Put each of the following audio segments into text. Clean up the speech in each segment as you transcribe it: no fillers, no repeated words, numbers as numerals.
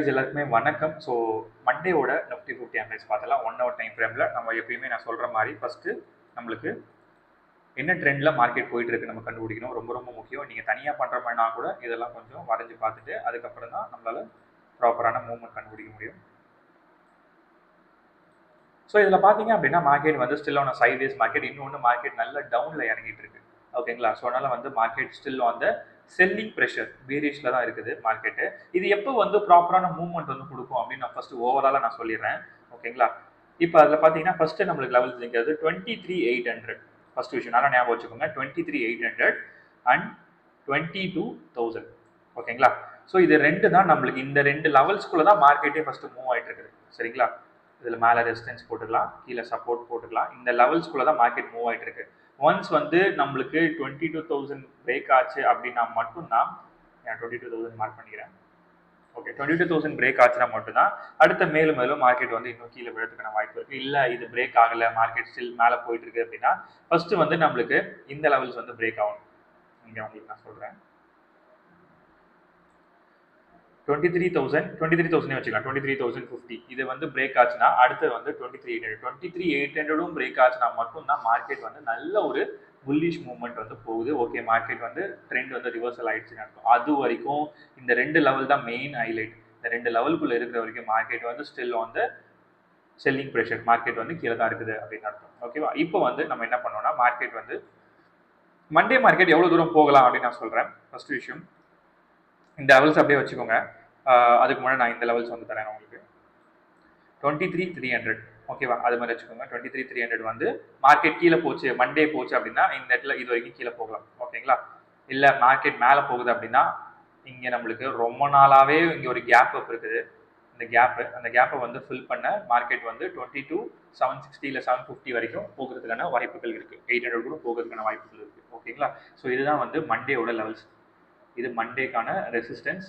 எல்லாருக்குமே வணக்கம். So மண்டேவோட Nifty 50 average பார்த்தலாம். 1 ஹவர் டைம் ஃப்ரேமில் நம்ம எப்பயுமே நான் சொல்கிற மாதிரி ஃபஸ்ட்டு நம்மளுக்கு என்ன ட்ரெண்டில் மார்க்கெட் போயிட்டு இருக்கு நம்ம கண்டுபிடிக்கணும். ரொம்ப ரொம்ப முக்கியம். நீங்கள் தனியாக பண்ணுற மாதிரினா கூட இதெல்லாம் கொஞ்சம் வரைஞ்சி பார்த்துட்டு அதுக்கப்புறம் தான் நம்மளால் ப்ராப்பரான மூவ்மெண்ட் கண்டுபிடிக்க முடியும். ஸோ இதில் பார்த்தீங்க அப்படின்னா மார்க்கெட் வந்து ஸ்டில் ஆன் சைட்வேஸ் மார்க்கெட். இன்னொன்று மார்க்கெட் நல்ல டவுனில் இறங்கிட்டு இருக்கு. ஓகேங்களா? ஸோ அதனால் வந்து market still on the selling pressure பேரிஷ்ல தான் இருக்குது மார்க்கெட்டு. இது எப்போ வந்து ப்ராப்பரான மூவ்மெண்ட் வந்து கொடுக்கும் அப்படின்னு நான் ஃபர்ஸ்ட் ஓவராலாக நான் சொல்லிடுறேன். ஓகேங்களா? இப்போ அதில் பார்த்தீங்கன்னா ஃபர்ஸ்ட் நம்மளுக்கு லெவல்ஸ் இருக்கிறது 23,800 ஃபர்ஸ்ட் விஷயம் நல்லா ஞாபகம் வச்சுக்கோங்க. 23,800 அண்ட் 22,000. ஓகேங்களா? ஸோ இது ரெண்டு தான் நம்மளுக்கு இந்த ரெண்டு லெவல்ஸ்குள்ள தான் மார்க்கெட்டே ஃபர்ஸ்ட் மூவ் ஆயிட்டு இருக்குது. சரிங்களா? இதில் மேலே ரெசிஸ்டன்ஸ் போட்டுக்கலாம், கீழே சப்போர்ட் போட்டுக்கலாம். இந்த லெவல்ஸ்குள்ள தான் மார்க்கெட் மூவ் ஆயிட்டு இருக்கு. ஒன்ஸ் வந்து நம்மளுக்கு 22,000 பிரேக் ஆச்சு அப்படின்னா மட்டும்தான், நான் 22,000 மார்க் பண்ணிக்கிறேன். ஓகே, 22,000 பிரேக் ஆச்சுன்னா மட்டும்தான் அடுத்த மேலும் மேலும் மார்க்கெட் வந்து இன்னும் கீழே விழுறதுக்கான வாய்ப்பு இருக்கு. இல்லை இது பிரேக் ஆகலை, மார்க்கெட் ஸ்டில் மேலே போயிட்டு இருக்கு அப்படின்னா ஃபர்ஸ்ட் வந்து நம்மளுக்கு இந்த லெவல்ஸ் வந்து பிரேக் ஆகணும். இங்கே உங்களுக்கு நான் சொல்றேன் 23,000 வச்சுக்கலாம். 23,050 இது வந்து பிரேக் ஆச்சுன்னா அடுத்து வந்து 23,800 பிரேக் ஆச்சுன்னா மட்டும்தான் மார்க்கெட் வந்து நல்ல ஒரு புல்லிஷ் மூவ்மெண்ட் வந்து போகுது. ஓகே, மார்க்கெட் வந்து ட்ரெண்ட் வந்து ரிவர்சல் ஆயிடுச்சுன்னு அர்த்தம். அது வரைக்கும் இந்த ரெண்டு லெவல் தான் மெயின் ஹைலைட். இந்த ரெண்டு லெவலுக்குள்ள இருக்கிற வரைக்கும் மார்க்கெட் வந்து still on the selling pressure. Market வந்து கீழே தான் இருக்குது அப்படின்னு அர்த்தம். ஓகேவா? இப்போ வந்து நம்ம என்ன பண்ணோம்னா மார்க்கெட் வந்து மண்டே மார்க்கெட் எவ்வளவு தூரம் போகலாம் அப்படின்னு நான் சொல்றேன். ஃபர்ஸ்ட் விஷயம் இந்த லெவல்ஸ் அப்படியே வச்சுக்கோங்க. அதுக்கு முன்னாடி நான் இந்த லெவல்ஸ் வந்து தரேன் உங்களுக்கு. 23,300 ஓகேவா? அது மாதிரி வச்சுக்கோங்க. 23,300 வந்து மார்க்கெட் கீழே போச்சு, மண்டே போச்சு அப்படின்னா இந்த இடத்துல இது வரைக்கும் கீழே போகலாம். ஓகேங்களா? இல்லை மார்க்கெட் மேலே போகுது அப்படின்னா இங்கே நம்மளுக்கு ரொம்ப நாளாகவே இங்கே ஒரு கேப் அப் இருக்குது. அந்த கேப்பை வந்து ஃபில் பண்ண மார்க்கெட் வந்து 22,760 இல்லை 750 வரைக்கும் போகிறதுக்கான வாய்ப்புகள் இருக்கு. 800 கூட போகிறதுக்கான வாய்ப்புகள் இருக்கு. ஓகேங்களா? ஸோ இதுதான் வந்து மண்டேவோட லெவல்ஸ். இது மண்டேக்கான ரெசிஸ்டன்ஸ்,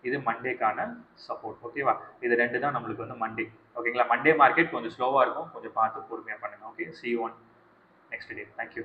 இது மண்டேக்கான சப்போர்ட். ஓகேவா? இது ரெண்டு தான் நம்மளுக்கு வந்து மண்டே. ஓகேங்களா? மண்டே மார்க்கெட் கொஞ்சம் ஸ்லோவாக இருக்கும், கொஞ்சம் பார்த்து பொறுமையாக பண்ணுங்க. Okay, see you on next day. Thank you.